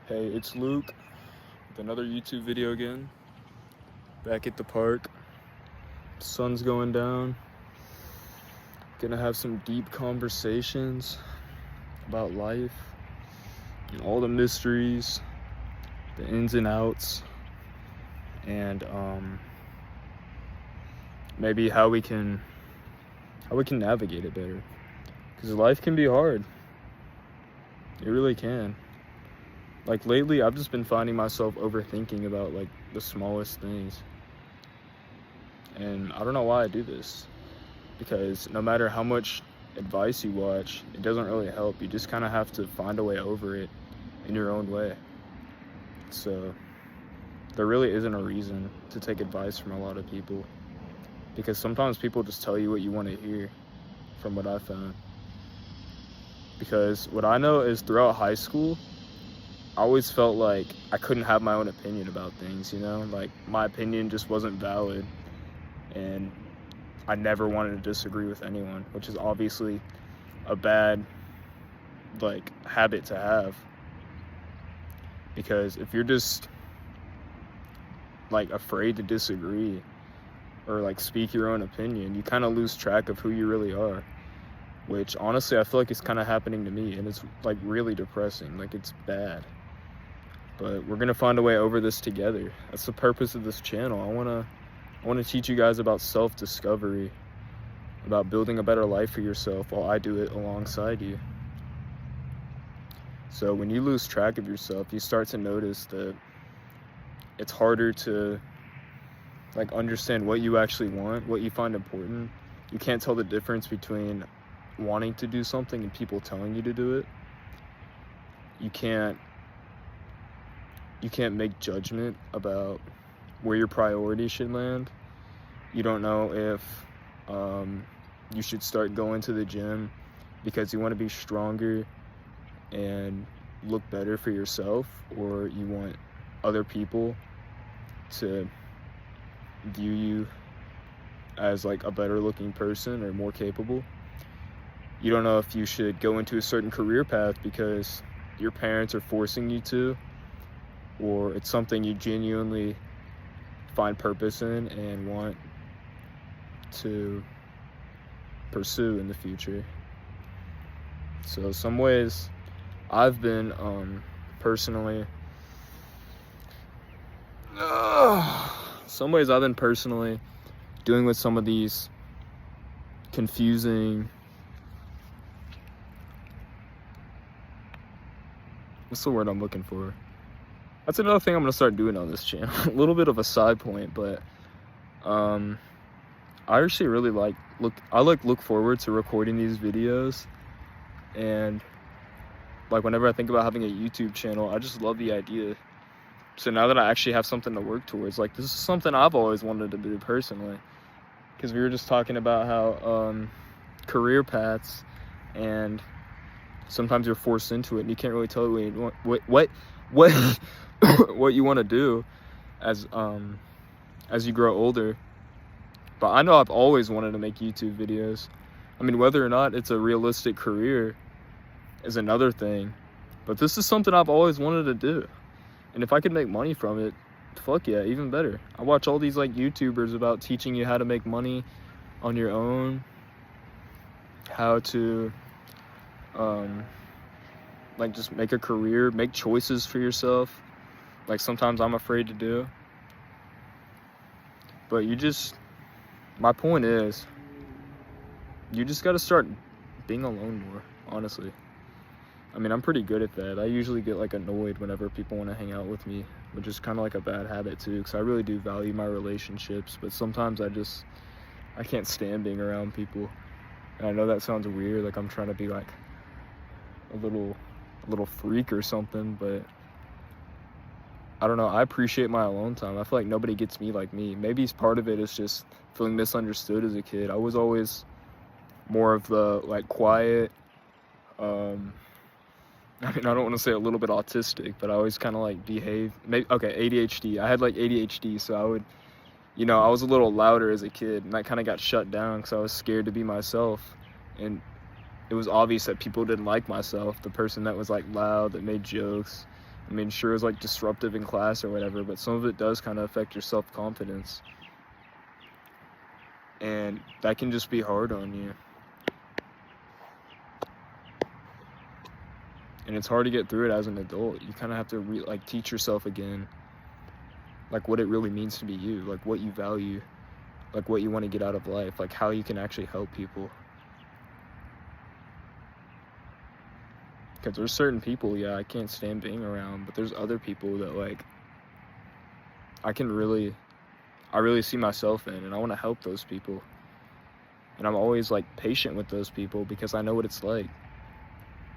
Hey, it's Luke with another YouTube video again. Back at the park. Sun's going down. Gonna have some deep conversations about life and all the mysteries, the ins and outs, and maybe how we can navigate it better. Because life can be hard. It really can. Like lately, I've just been finding myself overthinking about like the smallest things. And I don't know why I do this. Because no matter how much advice you watch, it doesn't really help. You just kind of have to find a way over it in your own way. So there really isn't a reason to take advice from a lot of people. Because sometimes people just tell you what you want to hear, from what I found. Because what I know is throughout high school, I always felt like I couldn't have my own opinion about things, you know? Like, my opinion just wasn't valid, and I never wanted to disagree with anyone, which is obviously a bad, like, habit to have. Because if you're just, like, afraid to disagree or, like, speak your own opinion, you kind of lose track of who you really are. Which, honestly, I feel like it's kind of happening to me, and it's, like, really depressing. Like, it's bad. But we're gonna find a way over this together. That's the purpose of this channel. I wanna teach you guys about self-discovery, about building a better life for yourself while I do it alongside you. So when you lose track of yourself, you start to notice that it's harder to like understand what you actually want, what you find important. You can't tell the difference between wanting to do something and people telling you to do it. You can't make judgment about where your priorities should land. You don't know if you should start going to the gym because you want to be stronger and look better for yourself, or you want other people to view you as like a better looking person or more capable. You don't know if you should go into a certain career path because your parents are forcing you to, or it's something you genuinely find purpose in and want to pursue in the future. So some ways I've been personally dealing with some of these confusing, what's the word I'm looking for? That's another thing I'm gonna start doing on this channel. A little bit of a side point, but I actually really look forward to recording these videos, and like whenever I think about having a YouTube channel, I just love the idea. So now that I actually have something to work towards, like this is something I've always wanted to do personally. Because we were just talking about how career paths, and sometimes you're forced into it and you can't really tell what what you want to do as you grow older. But I know I've always wanted to make YouTube videos. I mean, whether or not it's a realistic career is another thing, but this is something I've always wanted to do. And if I could make money from it, fuck yeah, even better. I watch all these like YouTubers about teaching you how to make money on your own, how to like just make a career, make choices for yourself. Like sometimes I'm afraid to do. But my point is, you just gotta start being alone more, honestly. I mean, I'm pretty good at that. I usually get like annoyed whenever people want to hang out with me, which is kind of like a bad habit too, because I really do value my relationships, but sometimes I can't stand being around people. And I know that sounds weird, like I'm trying to be like a little freak or something, but I don't know, I appreciate my alone time. I feel like nobody gets me like me. Maybe part of it is just feeling misunderstood as a kid. I was always more of the like quiet, I mean, I don't want to say a little bit autistic, but I always kind of like ADHD. I had like ADHD, so I was a little louder as a kid, and that kind of got shut down because I was scared to be myself. And it was obvious that people didn't like myself, the person that was like loud, that made jokes, I mean, sure, it's like disruptive in class or whatever, but some of it does kind of affect your self-confidence. And that can just be hard on you. And it's hard to get through it as an adult. You kind of have to like teach yourself again, like what it really means to be you, like what you value, like what you want to get out of life, like how you can actually help people. Because there's certain people, yeah, I can't stand being around, but there's other people that like I really see myself in, and I want to help those people. And I'm always like patient with those people because I know what it's like.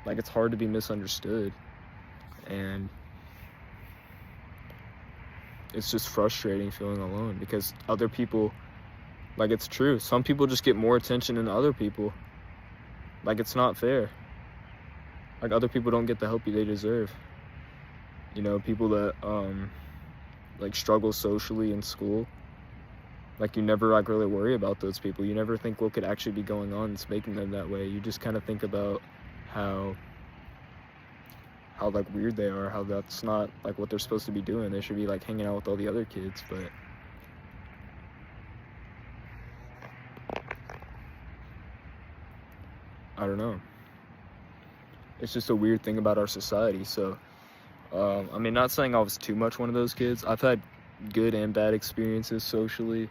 Like, it's hard to be misunderstood, and it's just frustrating feeling alone because other people, like, it's true, some people just get more attention than other people. Like, it's not fair. Like, other people don't get the help they deserve. You know, people that like struggle socially in school, like, you never like really worry about those people. You never think what could actually be going on that's making them that way. You just kind of think about how like weird they are, how that's not like what they're supposed to be doing. They should be like hanging out with all the other kids, but I don't know. It's just a weird thing about our society. So I mean, not saying I was too much one of those kids. I've had good and bad experiences socially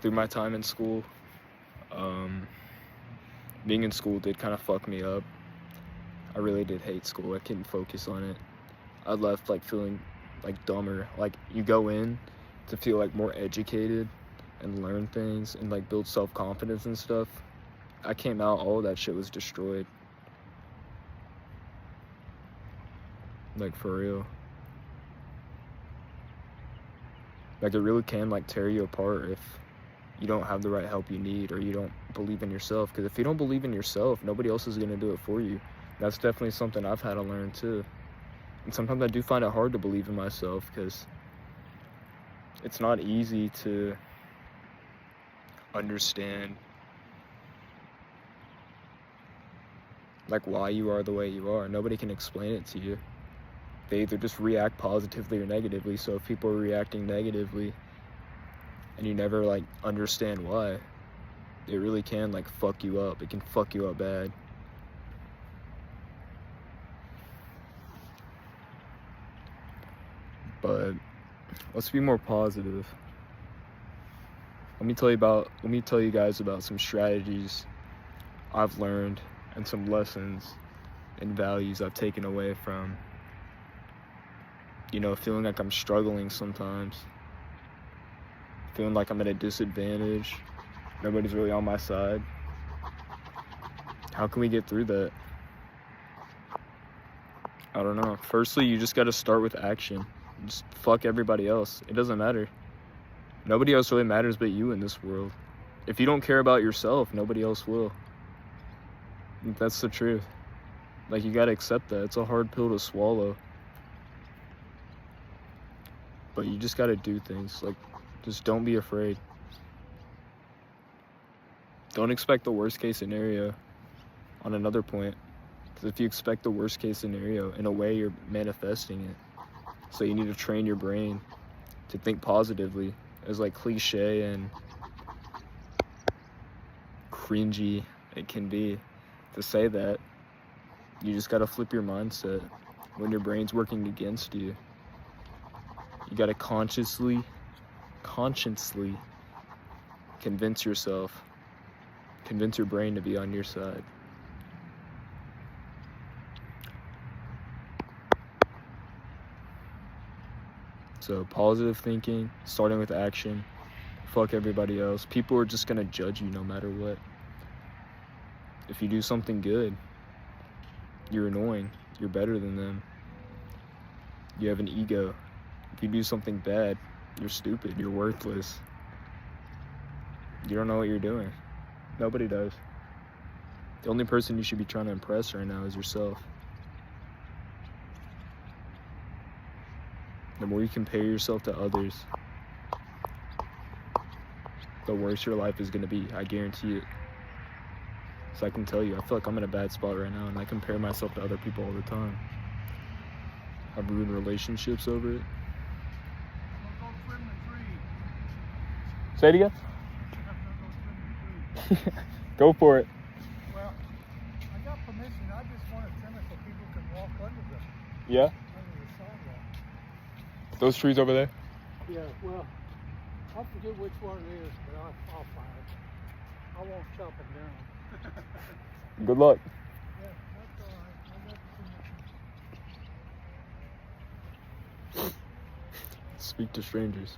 through my time in school. Being in school did kind of fuck me up. I really did hate school. I couldn't focus on it. I left like feeling like dumber. Like, you go in to feel like more educated and learn things and like build self-confidence and stuff. I came out, all of that shit was destroyed. Like, for real. Like, it really can like tear you apart if you don't have the right help you need, or you don't believe in yourself. Because if you don't believe in yourself, nobody else is going to do it for you. That's definitely something I've had to learn too. And sometimes I do find it hard to believe in myself because it's not easy to understand like why you are the way you are. Nobody can explain it to you. They either just react positively or negatively. So if people are reacting negatively and you never like understand why, it really can like fuck you up. It can fuck you up bad. But let's be more positive. Let me tell you guys about some strategies I've learned and some lessons and values I've taken away from, you know, feeling like I'm struggling sometimes, feeling like I'm at a disadvantage, nobody's really on my side. How can we get through that? I don't know. Firstly, you just got to start with action. Just fuck everybody else. It doesn't matter. Nobody else really matters but you in this world. If you don't care about yourself, nobody else will. That's the truth. Like, you gotta accept that. It's a hard pill to swallow. But you just gotta do things. Like, just don't be afraid. Don't expect the worst case scenario on another point. Because if you expect the worst case scenario, in a way you're manifesting it. So you need to train your brain to think positively. As like cliche and cringy it can be to say that, you just gotta flip your mindset. When your brain's working against you, you gotta consciously convince your brain to be on your side. So positive thinking, starting with action, fuck everybody else. People are just gonna judge you no matter what. If you do something good, you're annoying, you're better than them. You have an ego. If you do something bad, you're stupid, you're worthless. You don't know what you're doing. Nobody does. The only person you should be trying to impress right now is yourself. The more you compare yourself to others, the worse your life is going to be. I guarantee it. So I can tell you, I feel like I'm in a bad spot right now, and I compare myself to other people all the time. I've ruined relationships over it. Go trim the tree. Say it again. You have to go trim the tree. Go for it. Well, I got permission. I just want to trim it so people can walk under Yeah? the sidewalk. Those trees over there? Yeah, well, I forget which one it is, but I'll find it. I won't chop it down. Good luck. Yeah, that's all right. I got permission. Speak to strangers.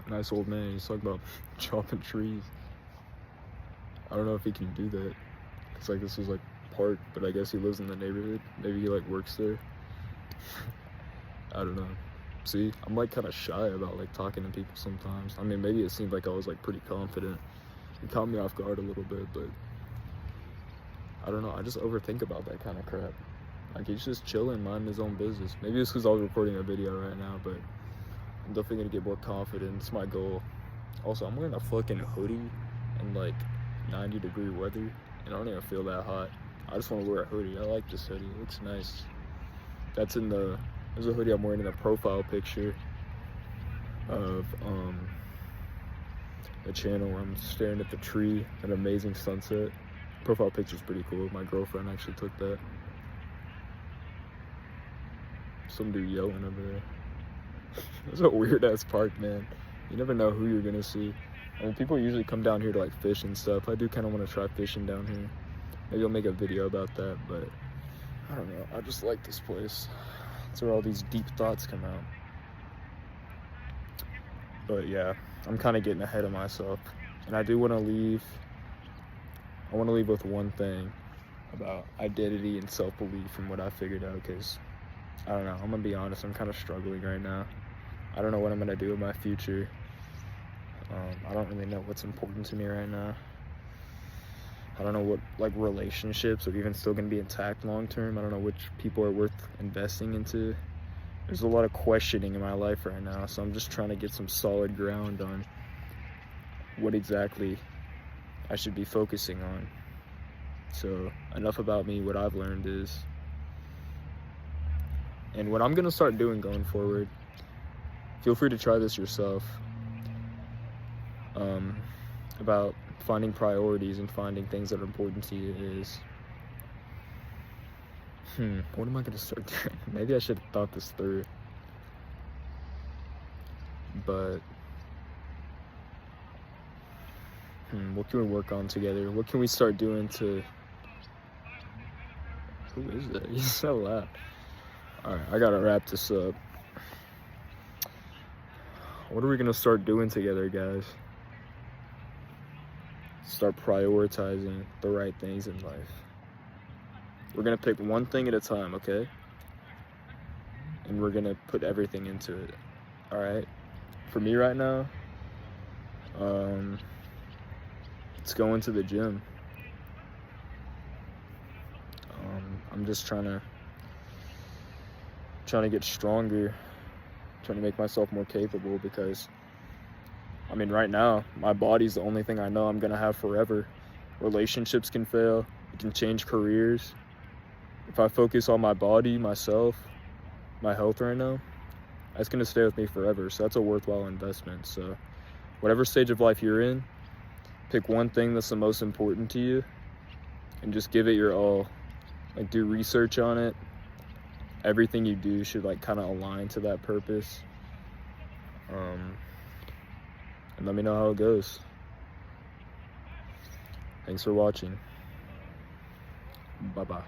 Nice old man. He's talking about chopping trees. I don't know if he can do that. It's like this was like park, but I guess he lives in the neighborhood. Maybe he like works there. I don't know. See, I'm like kind of shy about like talking to people sometimes. I mean, maybe it seemed like I was like pretty confident. It caught me off guard a little bit, but I don't know. I just overthink about that kind of crap. Like he's just chilling, minding his own business. Maybe it's because I was recording a video right now, but I'm definitely gonna get more confident. It's my goal. Also, I'm wearing a fucking hoodie in like 90-degree weather, and I don't even feel that hot. I just want to wear a hoodie. I like this hoodie. It looks nice. That's in the. There's a hoodie I'm wearing in the profile picture of the channel where I'm staring at the tree, an amazing sunset. Profile picture's pretty cool. My girlfriend actually took that. Some dude yelling over there. It's a weird ass park, man. You never know who you're gonna see. I mean, people usually come down here to like fish and stuff. I do kind of want to try fishing down here. Maybe I'll make a video about that, but I don't know. I just like this place. That's where all these deep thoughts come out. But yeah, I'm kind of getting ahead of myself, and I do want to leave. I want to leave with one thing about identity and self-belief from what I figured out, because I don't know, I'm gonna be honest, I'm kind of struggling right now. I don't know what I'm gonna do in my future. I don't really know what's important to me right now. I don't know what like relationships are even still gonna be intact long term. I don't know which people are worth investing into. There's a lot of questioning in my life right now, so I'm just trying to get some solid ground on what exactly I should be focusing on. So enough about me. What I've learned is, and what I'm gonna start doing going forward, feel free to try this yourself, about finding priorities and finding things that are important to you is, what am I gonna start doing? Maybe I should have thought this through, but what can we work on together? What can we start doing to, who is that? He's so loud. Alright, I gotta wrap this up. What are we gonna start doing together, guys? Start prioritizing the right things in life. We're gonna pick one thing at a time, okay? And we're gonna put everything into it. Alright? For me right now, it's going to the gym. I'm just trying to get stronger, trying to make myself more capable, because I mean, right now, my body's the only thing I know I'm gonna have forever. Relationships can fail, it can change careers. If I focus on my body, myself, my health right now, that's gonna stay with me forever. So that's a worthwhile investment. So whatever stage of life you're in, pick one thing that's the most important to you and just give it your all. Like, do research on it. Everything you do should like kind of align to that purpose. And let me know how it goes. Thanks for watching. Bye-bye.